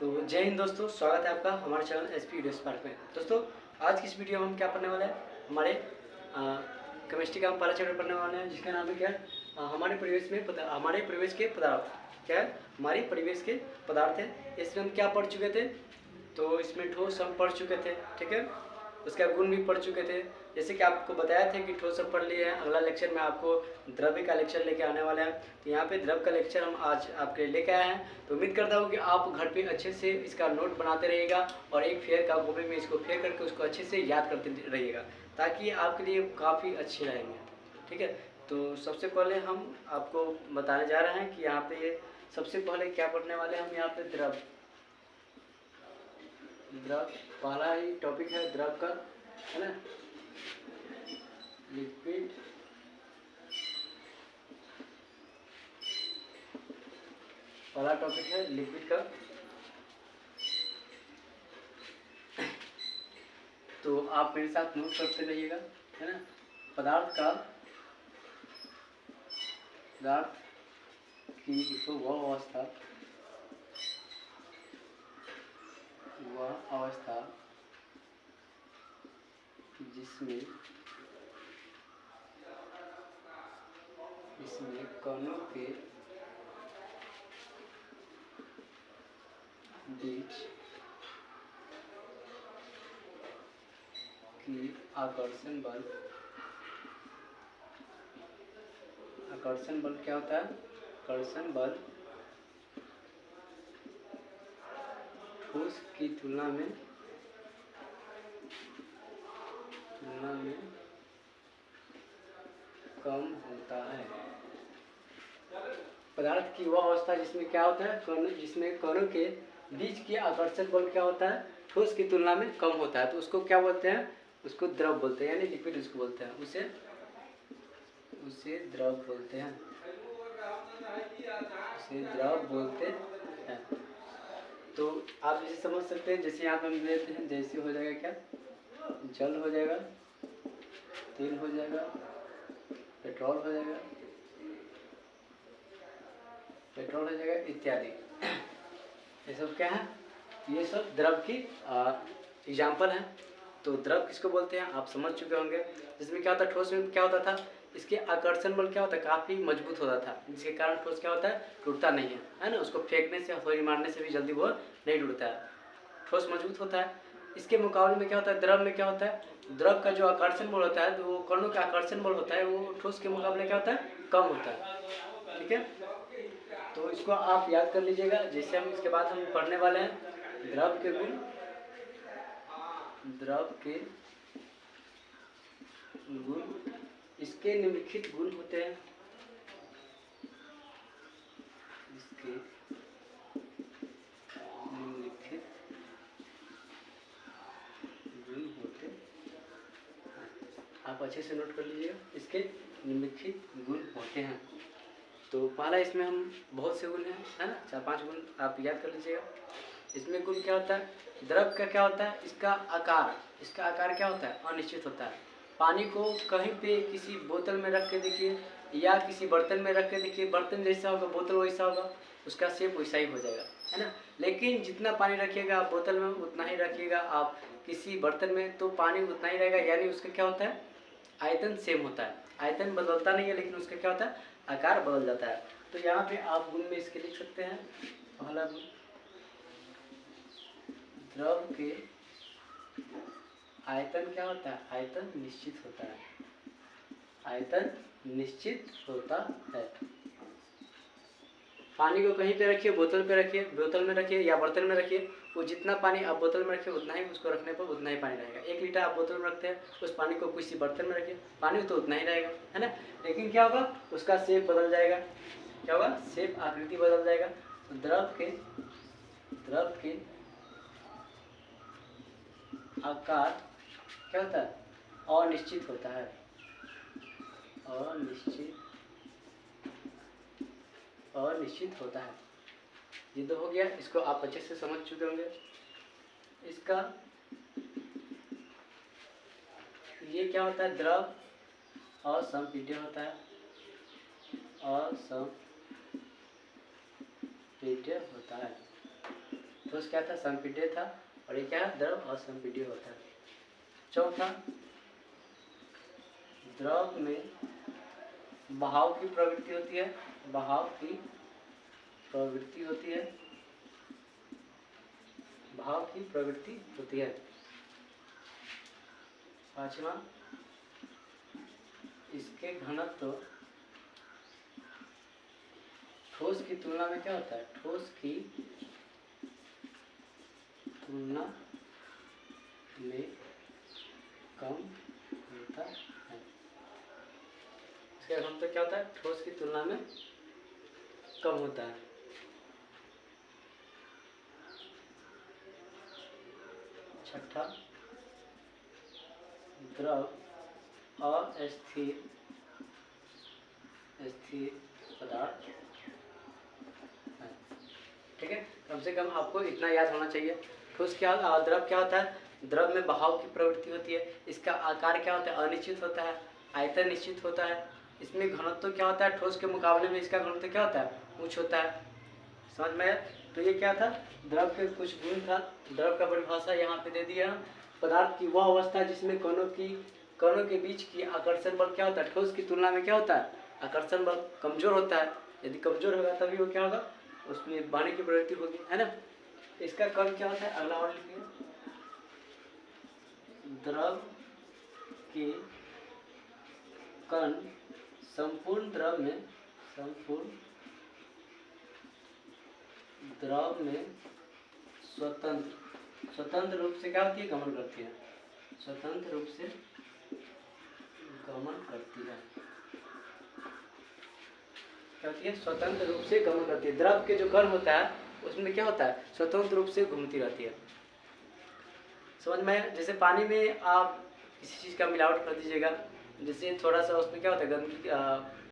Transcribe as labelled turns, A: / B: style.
A: तो जय हिंद दोस्तों, स्वागत है आपका हमारे चैनल एसपी वीडियो स्पार्क में। दोस्तों आज की इस वीडियो में हम क्या पढ़ने वाले हैं, हमारे केमिस्ट्री का हम पहला चैप्टर पढ़ने वाले हैं जिसका नाम है क्या है, हमारे परिवेश के पदार्थ। क्या है, हमारी परिवेश के पदार्थ है। इसमें हम क्या पढ़ चुके थे, तो इसमें ठोस हम पढ़ चुके थे, ठीक है। उसका गुण भी पढ़ चुके थे, जैसे कि आपको बताया था कि ठोस हम पढ़ लिए हैं। अगला लेक्चर में आपको द्रव्य का लेक्चर लेके आने वाले हैं। तो यहाँ पे द्रव्य का लेक्चर हम आज आपके लेके आए हैं। तो उम्मीद करता हूँ कि आप घर पे अच्छे से इसका नोट बनाते रहिएगा और एक फेयर का कॉपी में इसको फेयर करके उसको अच्छे से याद करते रहिएगा, ताकि आपके लिए काफ़ी अच्छे रहेंगे, ठीक है। तो सबसे पहले हम आपको बताने जा रहे हैं कि यहाँ पे सबसे पहले क्या पढ़ने वाले हैं हम। यहाँ पे द्रव पहला ही टॉपिक है द्रव का, है ना। लिक्विड, पहला टॉपिक है लिक्विड का। तो आप मेरे साथ नोट करते रहिएगा, है ना। पदार्थ की तो वह अवस्था जिसमें कणों के बीच की आकर्षण बल क्या होता है, आकर्षण बल ठोस की तुलना में कम होता है। पदार्थ की वह अवस्था जिसमें क्या होता है, जिसमें कणों के बीच की आकर्षण बल क्या होता है, ठोस की तुलना में कम होता है। तो उसको क्या बोलते हैं, उसको द्रव बोलते हैं, यानी लिक्विड उसको बोलते हैं, उसे द्रव बोलते हैं, तो आप जैसे समझ सकते हैं, जैसे यहाँ पे हम लेते हैं, जैसे हो जाएगा क्या, जल हो जाएगा, तेल हो जाएगा, पेट्रोल हो जाएगा इत्यादि। ये सब क्या है, ये सब द्रव की एग्जाम्पल हैं। तो द्रव किसको बोलते हैं आप समझ चुके होंगे। जिसमें क्या होता है, ठोस में क्या होता था, इसके आकर्षण बल क्या होता है, काफ़ी मजबूत होता था, जिसके कारण ठोस क्या होता है, टूटता नहीं है ना। उसको फेंकने से, हथौड़ी मारने से भी जल्दी वो नहीं टूटता है, ठोस मजबूत होता है। इसके मुकाबले में क्या होता है, द्रव में क्या होता है, द्रव का जो आकर्षण बल होता है, तो वो कणों का आकर्षण बल होता है, वो ठोस के मुकाबले क्या होता है, कम होता है, ठीक है। तो इसको आप याद कर लीजिएगा। जैसे हम इसके बाद हम पढ़ने वाले हैं द्रव के गुण। इसके निम्नलिखित गुण होते हैं, आप अच्छे से नोट कर लीजिएगा। इसके निम्नलिखित गुण होते हैं। तो पहला इसमें हम बहुत से गुण हैं, है ना, 4-5 गुण आप याद कर लीजिएगा। इसमें गुण क्या होता है, द्रव का क्या होता है, इसका आकार क्या होता है, अनिश्चित होता है। पानी को कहीं पे किसी बोतल में रख के देखिए या किसी बर्तन में रख के देखिए, बर्तन जैसा होगा बोतल वैसा होगा, उसका शेप वैसा ही हो जाएगा, है ना। लेकिन जितना पानी रखिएगा आप बोतल में, उतना ही रखिएगा आप किसी बर्तन में, तो पानी उतना ही रहेगा। यानी उसका क्या होता है, आयतन सेम होता है, आयतन बदलता नहीं है, लेकिन उसका क्या होता है, आकार बदल जाता है। तो यहाँ पे आप गुण में इसके लिख सकते हैं। पहला गुण, द्रव के आयतन क्या होता है, आयतन निश्चित होता है। पानी को कहीं पे रखिए, बोतल में रखिए या बर्तन में रखिए, वो जितना पानी आप बोतल में रखिए उतना ही उसको रखने पर उतना ही पानी रहेगा। 1 लीटर आप बोतल में रखते हैं, उस पानी को किसी बर्तन में रखिए, पानी तो उतना ही रहेगा, है ना। लेकिन क्या होगा, उसका शेप बदल जाएगा, क्या होगा, शेप आकृति बदल जाएगा। तो द्रव के आकार क्या होता है, अनिश्चित होता है, अनिश्चित होता है। ये तो हो गया, इसको आप अच्छे से समझ चुके होंगे। इसका ये क्या होता है, द्रव असंपीड्य होता है, ठोस क्या था, संपीड्य था, और ये क्या है, द्रव असंपीड्य होता है। चौथा, द्रव में बहाव की प्रवृत्ति होती है, बहाव की प्रवृत्ति होती है, बहाव की प्रवृत्ति होती है। पांचवा, इसके घनत्व ठोस की तुलना में क्या होता है, ठोस की तुलना में कम होता है। इसका घनत्व क्या होता है, ठोस की तुलना में कम होता है। छठा, द्रव अस्थिर पदार्थ है। ठीक है, कम से कम आपको इतना याद होना चाहिए। ठोस क्या, द्रव क्या होता है, द्रव में बहाव की प्रवृत्ति होती है, इसका आकार क्या होता है, अनिश्चित होता है, आयतन निश्चित होता है, इसमें घनत्व क्या होता है, ठोस के मुकाबले में इसका घनत्व क्या होता है, उच्च होता है। समझ में आया? तो ये क्या था, द्रव के कुछ गुण था। द्रव का परिभाषा यहाँ पे दे दिया। पदार्थ की वह अवस्था जिसमें कणों के बीच की आकर्षण बल क्या होता है, ठोस की तुलना में क्या होता है, आकर्षण बल कमजोर होता है। यदि कमजोर होगा तभी वो क्या होगा, उसमें बहने की प्रवृत्ति होगी, है ना। इसका कण क्या होता है, अगला और लिखिए, द्रव के कण संपूर्ण द्रव में स्वतंत्र रूप से क्या होती है, गमन करती है, स्वतंत्र रूप से गमन करती है। क्या होती है, स्वतंत्र रूप से गमन करती है। द्रव के जो कण होता है उसमें क्या होता है, स्वतंत्र रूप से घूमती रहती है। समझ में? जैसे पानी में आप किसी चीज़ का मिलावट कर दीजिएगा, जैसे थोड़ा सा उसमें क्या होता है, गंदगी